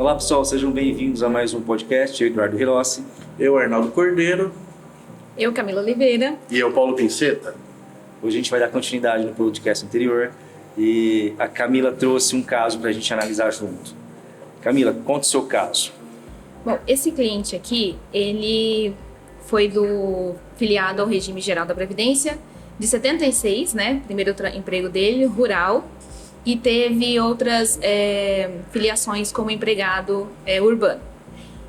Olá pessoal, sejam bem-vindos a mais um podcast. Eu, Eduardo Hirossi. Eu, Arnaldo Cordeiro. Eu, Camila Oliveira. E eu, Paulo Pinceta. Hoje a gente vai dar continuidade no podcast anterior e a Camila trouxe um caso para a gente analisar junto. Camila, conta o seu caso. Bom, esse cliente aqui, ele foi filiado ao regime geral da Previdência de 76, né? Primeiro emprego dele, rural, e teve outras filiações como empregado urbano.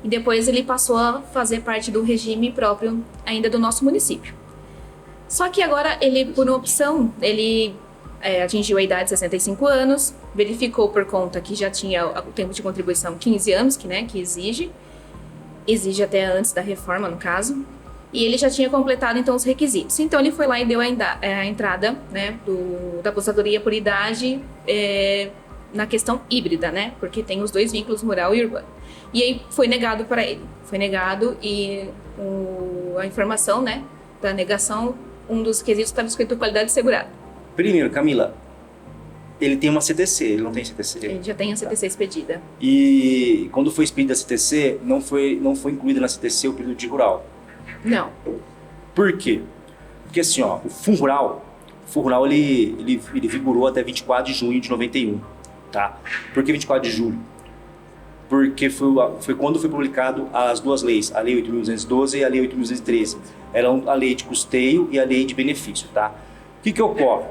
E depois ele passou a fazer parte do regime próprio ainda do nosso município. Só que agora ele, por uma opção, ele atingiu a idade de 65 anos, verificou por conta que já tinha o tempo de contribuição 15 anos, que exige até antes da reforma, no caso, e ele já tinha completado, então, os requisitos. Então, ele foi lá e deu a entrada, né, da aposentadoria por idade na questão híbrida, né, porque tem os dois vínculos, rural e urbano. E aí, foi negado para ele. Foi negado e a informação, né, da negação, um dos quesitos estava escrito qualidade segurada. Primeiro, Camila, ele tem uma CTC, ele não tem CTC? Ele já tem a CTC expedida. E quando foi expedida a CTC, não foi incluída na CTC o período de rural? Não. Por quê? Porque assim, ó, o Fundo Rural ele vigorou até 24 de junho de 91, tá? Por que 24 de julho? Porque foi quando foi publicado as duas leis, a Lei 8.212 e a Lei 8.213. Eram a lei de custeio e a lei de benefício, tá? O que ocorre?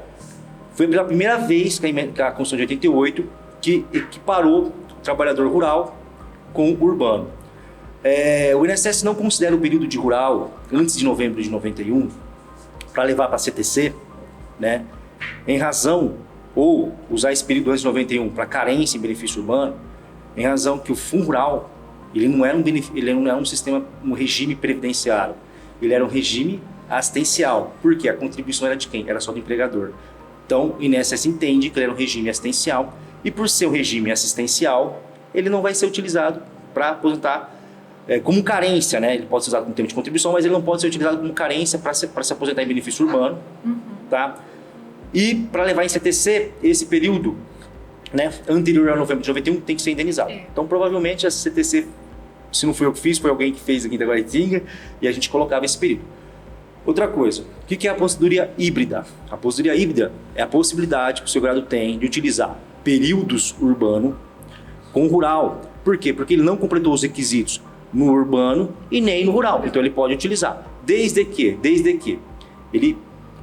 Foi pela primeira vez que a Constituição de 88 que equiparou o trabalhador rural com o urbano. O INSS não considera o período de rural antes de novembro de 91 para levar para a CTC, né? Em razão, ou usar esse período antes de 91 para carência em benefício urbano, em razão que o Fundo Rural ele não era um regime previdenciário, ele era um regime assistencial. Por quê? A contribuição era de quem? Era só do empregador. Então, o INSS entende que ele era um regime assistencial e por ser um regime assistencial, ele não vai ser utilizado para aposentar como carência, né? Ele pode ser usado como tempo de contribuição, mas ele não pode ser utilizado como carência para se aposentar em benefício urbano, tá? E para levar em CTC, esse período, né, anterior a novembro de 91 tem que ser indenizado. Então, provavelmente, essa CTC, se não foi eu que fiz, foi alguém que fez aqui da Guaritinga e a gente colocava esse período. Outra coisa, o que é a aposentadoria híbrida? A aposentadoria híbrida é a possibilidade que o segurado tem de utilizar períodos urbano com rural. Por quê? Porque ele não completou os requisitos no urbano e nem no rural. Então ele pode utilizar. Desde que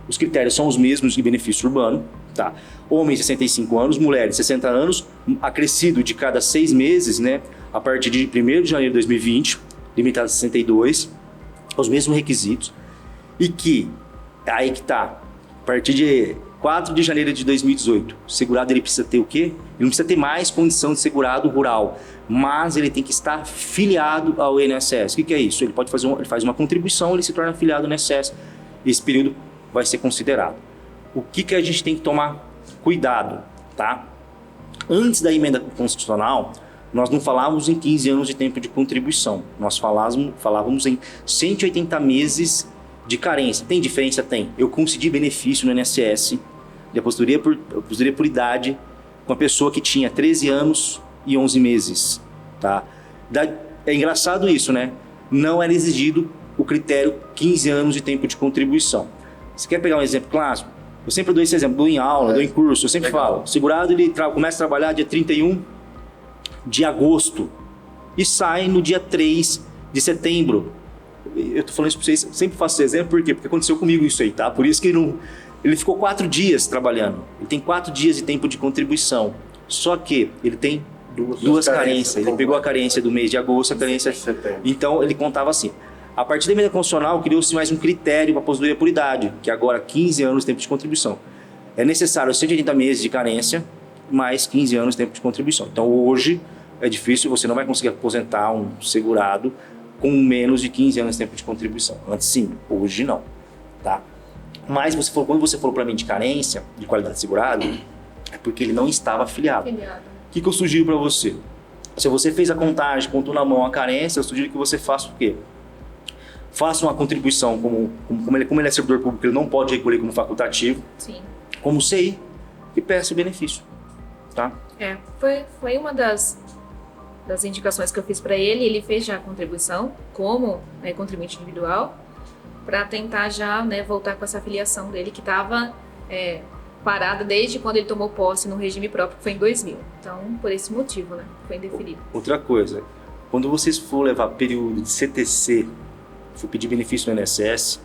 os critérios são os mesmos de benefício urbano, tá? Homens 65 anos, mulheres 60 anos, acrescido de cada 6 meses, né? A partir de 1º de janeiro de 2020, limitado a 62, os mesmos requisitos. E que, aí que tá, a partir de 4 de janeiro de 2018, o segurado ele precisa ter o quê? Ele não precisa ter mais condição de segurado rural, mas ele tem que estar filiado ao INSS. O que é isso? Ele pode ele faz uma contribuição, ele se torna filiado ao INSS. Esse período vai ser considerado. O que a gente tem que tomar cuidado, tá? Antes da emenda constitucional, nós não falávamos em 15 anos de tempo de contribuição. Nós falávamos em 180 meses de carência. Tem diferença? Tem. Eu concedi benefício no INSS de aposentadoria por idade com uma pessoa que tinha 13 anos e 11 meses. Tá? É engraçado isso, né? Não era exigido o critério 15 anos de tempo de contribuição. Você quer pegar um exemplo clássico? Eu sempre dou esse exemplo, dou em aula, dou em curso, eu sempre falo. O segurado ele começa a trabalhar dia 31 de agosto e sai no dia 3 de setembro. Eu tô falando isso pra vocês, sempre faço esse exemplo, por quê? Porque aconteceu comigo isso aí, tá? Por isso que ele ficou 4 dias trabalhando. Ele tem 4 dias de tempo de contribuição. Só que ele tem duas carências. Ele pegou a carência do mês de agosto, a carência de setembro. Então ele contava assim. A partir da emenda constitucional, criou-se mais um critério para a aposentadoria por idade, que agora 15 anos de tempo de contribuição. É necessário 180 meses de carência, mais 15 anos de tempo de contribuição. Então hoje é difícil, você não vai conseguir aposentar um segurado com menos de 15 anos de tempo de contribuição. Antes sim, hoje não. Tá? Mas quando você falou para mim de carência, de qualidade de segurado, é porque ele não estava afiliado. O que eu sugiro para você? Se você fez a contagem, contou na mão a carência, eu sugiro que você faça o quê? Faça uma contribuição, como ele é servidor público, ele não pode recolher como facultativo, Sim. como CI, e peça o benefício. Tá? Foi uma das das indicações que eu fiz para ele, ele fez já a contribuição como, né, contribuinte individual, para tentar já, né, voltar com essa filiação dele que estava parada desde quando ele tomou posse no regime próprio, que foi em 2000. Então, por esse motivo, né, foi indeferido. Outra coisa, quando vocês for levar período de CTC, for pedir benefício no INSS,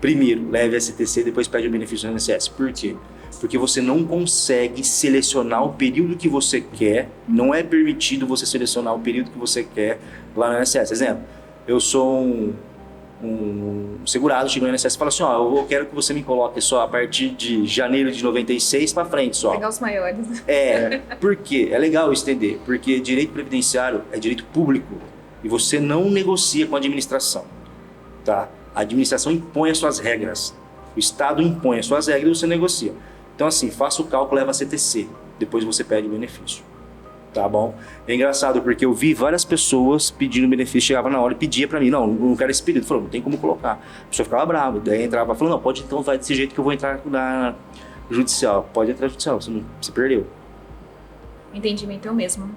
primeiro leve a CTC, depois pede o benefício no INSS. Por quê? Porque você não consegue selecionar o período que você quer, não é permitido você selecionar o período que você quer lá no INSS. Exemplo, eu sou um segurado, chego no INSS e falo assim, ó, eu quero que você me coloque só a partir de janeiro de 96 para frente só. Pegar os maiores. Por quê? É legal estender, porque direito previdenciário é direito público e você não negocia com a administração, tá? A administração impõe as suas regras, o Estado impõe as suas regras e você negocia. Então assim, faça o cálculo, leva a CTC, depois você pede o benefício, tá bom? É engraçado porque eu vi várias pessoas pedindo benefício, chegava na hora e pedia pra mim, não quero esse período, falou, não tem como colocar. A pessoa ficava brava, daí entrava, falou, não, pode então, vai desse jeito que eu vou entrar na judicial, pode entrar na judicial, você perdeu. Entendimento é o mesmo.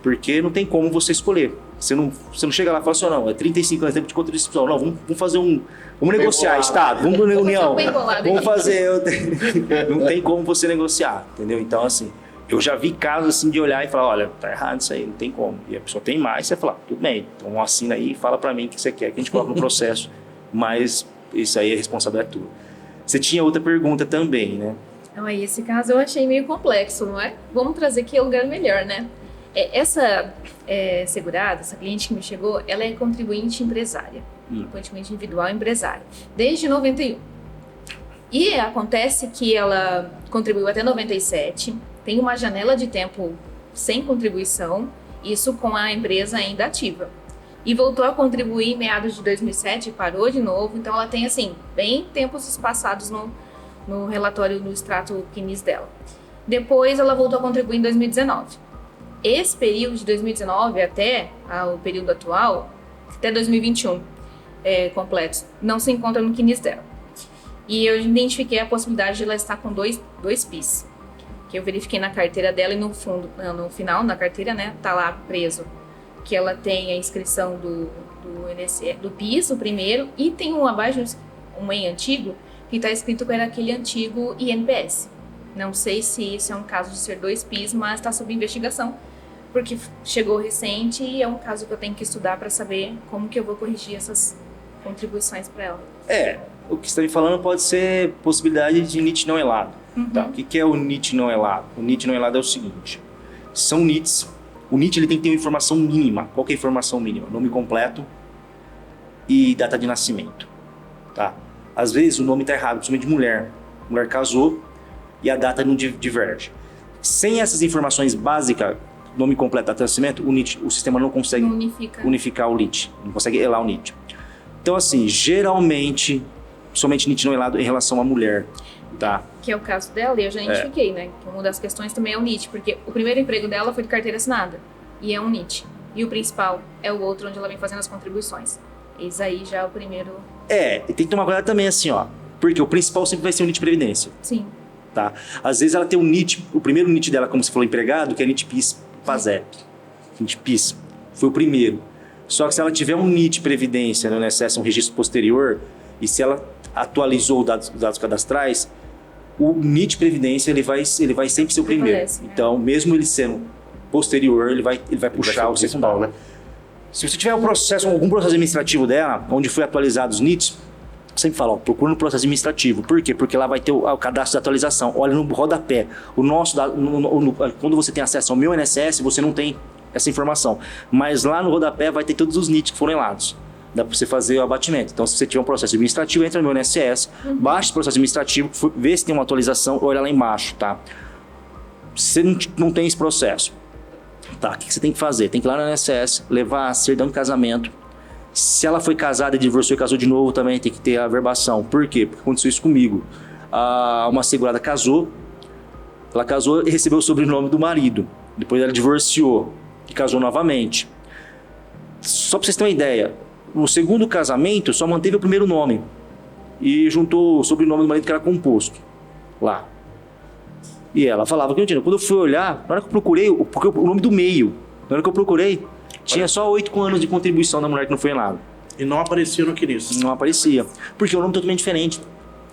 Porque não tem como você escolher. Você não chega lá e fala assim, não, é 35 anos, tempo de contribuição, não, vamos fazer vamos negociar, bolado. Estado, vamos na reunião, vamos fazer, não tem como você negociar, entendeu? Então, assim, eu já vi casos assim de olhar e falar, olha, tá errado isso aí, não tem como. E a pessoa tem mais, você fala, tudo bem, então assina aí e fala pra mim o que você quer, que a gente coloca no processo, mas isso aí é responsabilidade tua. Você tinha outra pergunta também, né? Então, aí, esse caso eu achei meio complexo, não é? Vamos trazer aqui o lugar melhor, né? Essa segurada, essa cliente que me chegou, ela é contribuinte empresária, contribuinte individual empresária, desde 91. E acontece que ela contribuiu até 97, tem uma janela de tempo sem contribuição, isso com a empresa ainda ativa. E voltou a contribuir em meados de 2007, parou de novo, então ela tem, assim, bem tempos espaçados no relatório do extrato CNIS dela. Depois ela voltou a contribuir em 2019. Esse período de 2019 até o período atual, até 2021 completos, não se encontra no CNIS dela. E eu identifiquei a possibilidade de ela estar com dois PIS, que eu verifiquei na carteira dela e no final, na carteira, né, tá lá preso, que ela tem a inscrição do PIS, o primeiro, e tem um abaixo, um em antigo, que está escrito que era aquele antigo INPS. Não sei se isso é um caso de ser 2 PIS, mas está sob investigação, porque chegou recente e é um caso que eu tenho que estudar para saber como que eu vou corrigir essas contribuições para ela. O que você está me falando pode ser possibilidade de NIT não elado. Tá? O que é o NIT não elado? O NIT não elado é o seguinte, são NITs, o NIT ele tem que ter uma informação mínima. Qual que é a informação mínima? Nome completo e data de nascimento. Tá? Às vezes o nome está errado, principalmente de mulher. A mulher casou e a data não diverge. Sem essas informações básicas, nome completo, data de nascimento, o sistema não consegue unificar o NIT, não consegue elar o NIT. Então, assim, geralmente, somente NIT não elado em relação à mulher, tá? Que é o caso dela, e eu já identifiquei, né? Que uma das questões também é o NIT, porque o primeiro emprego dela foi de carteira assinada, e é um NIT. E o principal é o outro, onde ela vem fazendo as contribuições. Esse aí já é o primeiro... E tem que tomar cuidado também, assim, ó, porque o principal sempre vai ser o NIT Previdência. Sim. Tá? Às vezes ela tem um NIT, o primeiro NIT dela, como você falou, empregado, que é NIT PIS PASEP. NIT PIS foi o primeiro. Só que se ela tiver um NIT Previdência no INSS, um registro posterior, e se ela atualizou os dados cadastrais, o NIT Previdência ele vai sempre ser o primeiro. Então, mesmo ele sendo posterior, ele vai puxar o secundário. né? Se você tiver algum processo administrativo dela, onde foi atualizado os NITs, sempre falo, procura no processo administrativo. Por quê? Porque lá vai ter o cadastro de atualização. Olha no rodapé. O nosso, quando você tem acesso ao meu INSS, você não tem essa informação. Mas lá no rodapé vai ter todos os NITs que foram elados. Dá para você fazer o abatimento. Então, se você tiver um processo administrativo, entra no meu INSS, baixa esse processo administrativo, vê se tem uma atualização, olha lá embaixo, tá? Se você não tem esse processo, tá? O que você tem que fazer? Tem que ir lá no INSS, levar a certidão de casamento. Se ela foi casada e divorciou e casou de novo, também tem que ter a averbação. Por quê? Porque aconteceu isso comigo. Uma segurada casou, ela casou e recebeu o sobrenome do marido. Depois ela divorciou e casou novamente. Só para vocês terem uma ideia, no segundo casamento só manteve o primeiro nome e juntou o sobrenome do marido que era composto lá. E ela falava que não tinha. Quando eu fui olhar, na hora que eu procurei, porque o nome do meio Na hora que eu procurei, tinha só 8 anos de contribuição da mulher que não foi nada. E não aparecia no CNIS. Não aparecia. Porque o nome é totalmente diferente.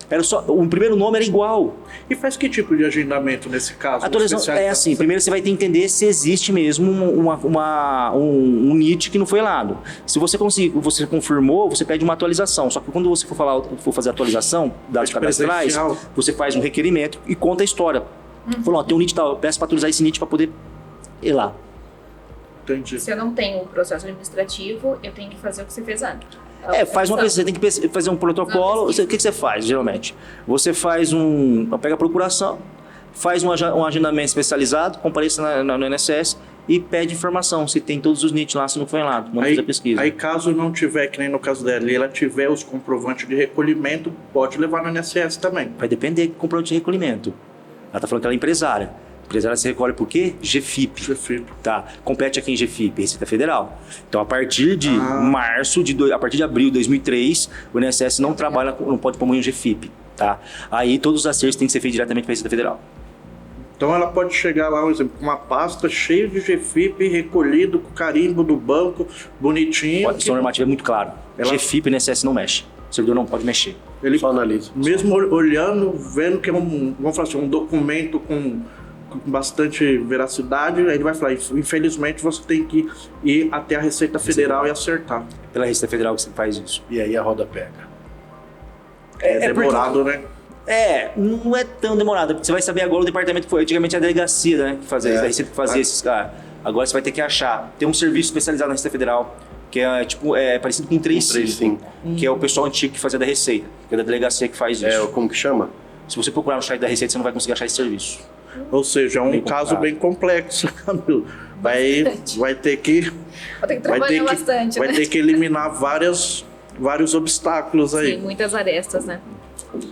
Era só, o primeiro nome era igual. E faz que tipo de agendamento nesse caso? A atualização é assim, primeiro você vai ter que entender se existe mesmo um NIT que não foi lado. Se você conseguir, você confirmou, você pede uma atualização. Só que quando você for fazer a atualização, dados cadastrais, você faz um requerimento e conta a história. Falou, ó, tem um NIT tal, eu peço para atualizar esse NIT para poder ir lá. Entendi. Se eu não tenho o processo administrativo, eu tenho que fazer o que você fez antes. Faz uma pesquisa, você tem que fazer um protocolo. O que você faz, geralmente? Você faz pega a procuração, faz um agendamento especializado, compareça no INSS e pede informação, se tem todos os NIT lá, se não foi lá, vamos fazer a pesquisa. Aí caso não tiver, que nem no caso dela, e ela tiver os comprovantes de recolhimento, pode levar no INSS também. Vai depender do comprovante de recolhimento. Ela está falando que ela é empresária. Empresária se recolhe por quê? GFIP. Tá. Compete aqui em GFIP, Receita Federal. Então, a partir de a partir de abril de 2003, o INSS não trabalha, não pode pôr em GFIP, tá? Aí, todos os acertos têm que ser feitos diretamente para a Receita Federal. Então, ela pode chegar lá, por exemplo, com uma pasta cheia de GFIP, recolhido com carimbo do banco, bonitinho. A normativa é muito claro. GFIP, o INSS não mexe. O servidor não pode mexer. Ele só analisa. Mesmo olhando, vendo que é vamos falar assim, um documento com bastante veracidade, aí ele vai falar, infelizmente você tem que ir até a Receita Federal e acertar. Pela Receita Federal que você faz isso. E aí a roda pega. É demorado, porque, né? Não é tão demorado. Você vai saber agora o departamento que foi. Antigamente a delegacia, né? Que fazia isso. A Receita que fazia esses caras. Agora você vai ter que achar. Tem um serviço especializado na Receita Federal, que é parecido com um 35, que é o pessoal antigo que fazia da Receita, que é da delegacia que faz isso. Como que chama? Se você procurar no site da Receita, você não vai conseguir achar esse serviço. Ou seja, é um caso bem complexo, Camilo. Vai ter que trabalhar bastante, vai ter que eliminar vários obstáculos aí. Sim, muitas arestas, né?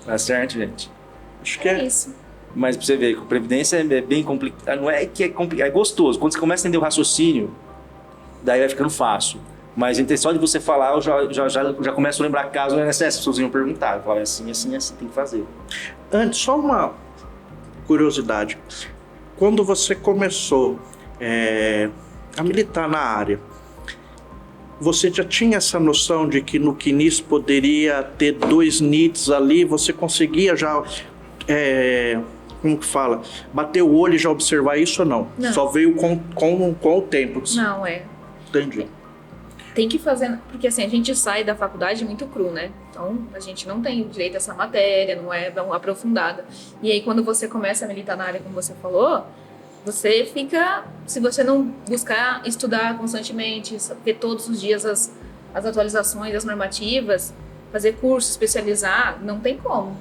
Tá certo, gente? Acho que É isso. Mas pra você ver, com previdência é bem complicado. Não é que é complicado, é gostoso. Quando você começa a entender o raciocínio, daí vai ficando fácil. Mas só de você falar, eu já começo a lembrar casos do INSS, as pessoas iam perguntar. Eu falo, assim, tem que fazer. Antes, só uma curiosidade. Quando você começou a militar na área, você já tinha essa noção de que no CNIS poderia ter 2 NITs ali? Você conseguia já, como que fala, bater o olho e já observar isso ou não? Não. Só veio com o tempo? Não, Entendi. Tem que fazer, porque assim, a gente sai da faculdade muito cru, né? Então, a gente não tem direito a essa matéria, não é tão aprofundada. E aí, quando você começa a militar na área, como você falou, você fica, se você não buscar estudar constantemente, ver todos os dias as atualizações, as normativas, fazer curso, especializar, não tem como.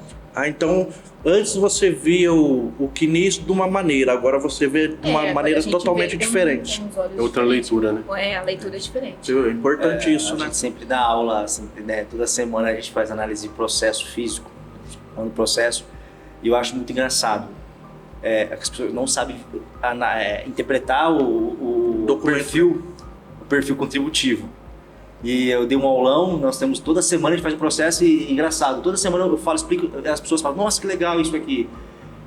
Então, antes você via o CNIS de uma maneira, agora você vê de uma maneira totalmente diferente. É outra leitura, né? A leitura é diferente. É importante isso, A né? gente sempre dá aula, sempre, né? Toda semana a gente faz análise de processo físico, no processo, e eu acho muito engraçado. As pessoas não sabem interpretar o perfil contributivo. E eu dei um aulão, nós temos toda semana, a gente faz um processo e engraçado. Toda semana eu falo, explico, as pessoas falam, nossa, que legal isso aqui.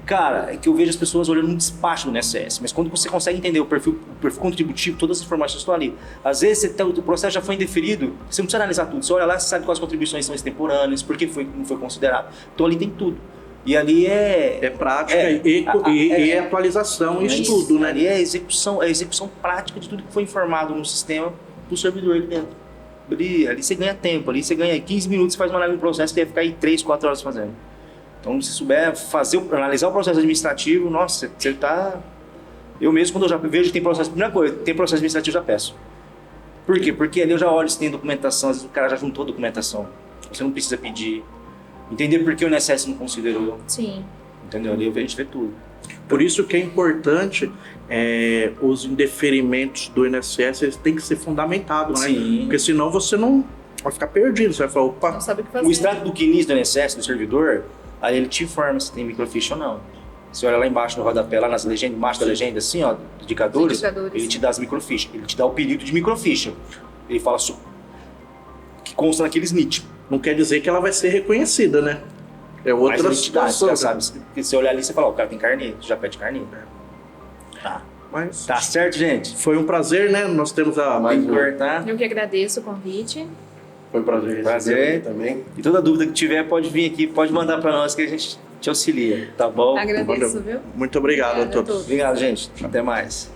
Cara, é que eu vejo as pessoas olhando no despacho do INSS, mas quando você consegue entender o perfil contributivo, todas as informações estão ali. Às vezes o processo já foi indeferido, você não precisa analisar tudo. Você olha lá, você sabe quais contribuições são extemporâneas, por que não foi considerado. Então ali tem tudo. E ali é prática e atualização e estudo, né? Ali é a execução prática de tudo que foi informado no sistema do servidor ali dentro. Ali você ganha tempo, ali você ganha 15 minutos, você faz uma análise do processo que ia ficar aí 3, 4 horas fazendo. Então, se souber analisar o processo administrativo, nossa, você tá... Eu mesmo, quando eu já vejo que tem processo... Primeira coisa, tem processo administrativo, eu já peço. Por quê? Porque ali eu já olho se tem documentação, às vezes o cara já juntou documentação. Você não precisa pedir. Entender por que o INSS não considerou. Sim. Entendeu? Ali a gente vê tudo. Por isso que é importante os indeferimentos do INSS, eles têm que ser fundamentados, né? Sim. Porque senão você não vai ficar perdido, você vai falar, opa... Não sabe o que fazer. O extrato do CNIS do INSS, do servidor, aí ele te informa se tem microfiche ou não. Você olha lá embaixo no rodapé, lá nas legendas, embaixo da legenda, assim, ó, indicadores, ele te dá as microfichas, ele te dá o período de microficha. Ele fala que consta naqueles NIT. Não quer dizer que ela vai ser reconhecida, né? É outra situação. Sabe? Porque você olhar ali, você fala, o cara tem carnê, já pede carnê. Tá. Mas Tá certo, gente? foi um prazer, né? Nós temos a... Mais Tem que cortar. Eu que agradeço o convite. Foi um prazer Prazer. receber também. E toda dúvida que tiver, pode vir aqui, pode mandar pra nós que a gente te auxilia, tá bom? Agradeço, viu? Muito obrigado a Obrigada a todos. todos. Obrigado, gente. Até mais.